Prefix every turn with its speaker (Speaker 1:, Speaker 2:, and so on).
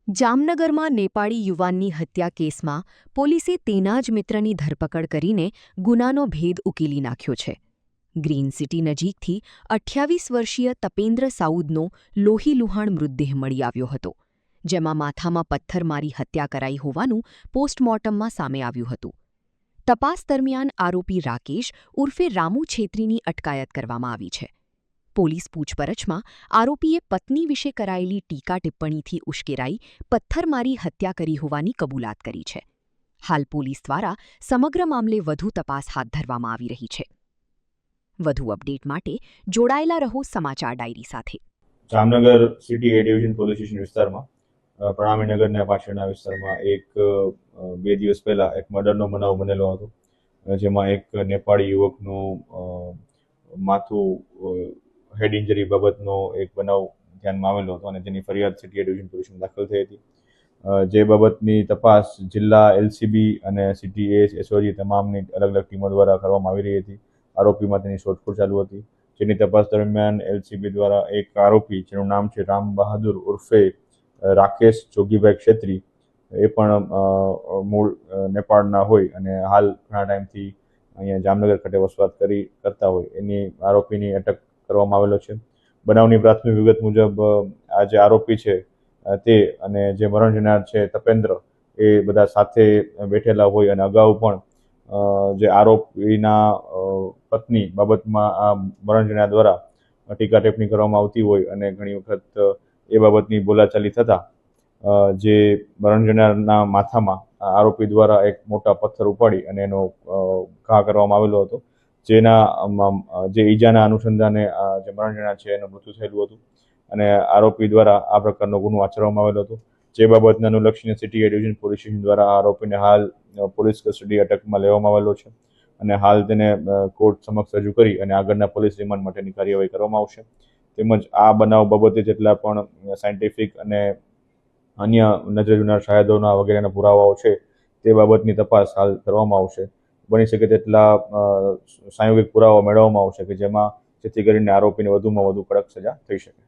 Speaker 1: જામનગરમાં નેપાળી યુવાનની હત્યા કેસમાં પોલીસે તેના જ મિત્રની ધરપકડ કરીને ગુનાનો ભેદ ઉકેલી નાખ્યો છે. ગ્રીન સિટી નજીકથી 28 વર્ષીય તપેન્દ્ર સાઉદનો લોહીલુહાણ મૃતદેહ મળી આવ્યો હતો, જેમાં માથામાં પથ્થર મારી હત્યા કરાઈ હોવાનું પોસ્ટમોર્ટમમાં સામે આવ્યું હતું. તપાસ દરમિયાન આરોપી રાકેશ ઉર્ફે રામુ છેત્રીની અટકાયત કરવામાં આવી છે. પોલીસ પૂછપરછમાં આરોપીએ પત્ની વિશે કરાયેલી ટીકા ટિપ્પણીથી ઉશ્કેરાઈ પથ્થર મારી હત્યા કરી હોવાની કબૂલાત કરી છે. હાલ પોલીસ દ્વારા સમગ્ર મામલે વધુ તપાસ હાથ ધરવામાં આવી રહી છે. વધુ અપડેટ માટે જોડાયેલા રહો સમાચાર ડાયરી સાથે.
Speaker 2: જામનગર સિટી એ ડિવિઝન પોલીસ સ્ટેશન વિસ્તારમાં પ્રણામીનગરના પાછળના વિસ્તારમાં એક 2 દિવસ પહેલા એક મર્ડરનો બનાવ બનેલો હતો, જેમાં એક નેપાળી યુવકનું માથું હેડ ઇન્જરી બાબતનો એક બનાવ ધ્યાનમાં આવેલો હતો અને તેની ફરિયાદ સિટી એ ડિવિઝન પોલીસમાં દાખલ થઈ હતી. જે બાબતની તપાસ જિલ્લા એલસીબી અને સિટી એસઓજી તમામની અલગ અલગ ટીમો દ્વારા કરવામાં આવી રહી હતી. આરોપીમાં તેની શોધખોળ ચાલુ હતી, જેની તપાસ દરમિયાન એલસીબી દ્વારા એક આરોપી જેનું નામ છે રામ બહાદુર ઉર્ફે રાકેશ જોગીભાઈ ક્ષેત્રી, એ પણ મૂળ નેપાળના હોય અને હાલ ઘણા ટાઈમથી અહીંયા જામનગર ખાતે વસવાટ કરતા હોય, એની આરોપીની અટક કરવામાં આવેલો છે. બનાવની પ્રાથમિક વિગત મુજબ આ જે આરોપી છે તે અને જે મરણ જનાર છે તપેન્દ્ર, એ બધા સાથે બેઠેલા હોય અને અગાઉ પણ જે આરોપીના પત્ની બાબતમાં આ મરણ જનાર દ્વારા ટીકા ટિપ્પણી કરવામાં આવતી હોય અને ઘણી વખત એ બાબતની બોલાચાલી થતાં જે મરણ જનારના માથામાં આરોપી દ્વારા એક મોટા પથ્થર ઉપાડી અને એનો ઘા કરવામાં આવેલો હતો, જે ઈજાના અનુસંધાને જે મરણ જનાર છે એનું મૃત્યુ થયેલું હતું અને આરોપી દ્વારા આ પ્રકારનો ગુનો આચરવામાં આવેલો હતો. જે બાબતને અનુલક્ષીને સિટી એ ડિવિઝન પોલીસ સ્ટેશન દ્વારા આરોપીને હાલ પોલીસ કસ્ટડી અટકમાં લેવામાં આવેલો છે અને હાલ તેને કોર્ટ સમક્ષ રજૂ કરી અને આગળના પોલીસ રિમાન્ડ માટેની કાર્યવાહી કરવામાં આવશે. તેમજ આ બનાવ બાબતે જેટલા પણ સાયન્ટિફિક અને અન્ય નજરે જોનાર શાયદોના વગેરેના પુરાવાઓ છે તે બાબતની તપાસ હાલ કરવામાં આવશે. બની શકે તેટલા સાંયોગિક પુરાવા મેળવવામાં આવશે કે જેથી કરીને આરોપીને વધુમાં વધુ કડક સજા થઈ શકે.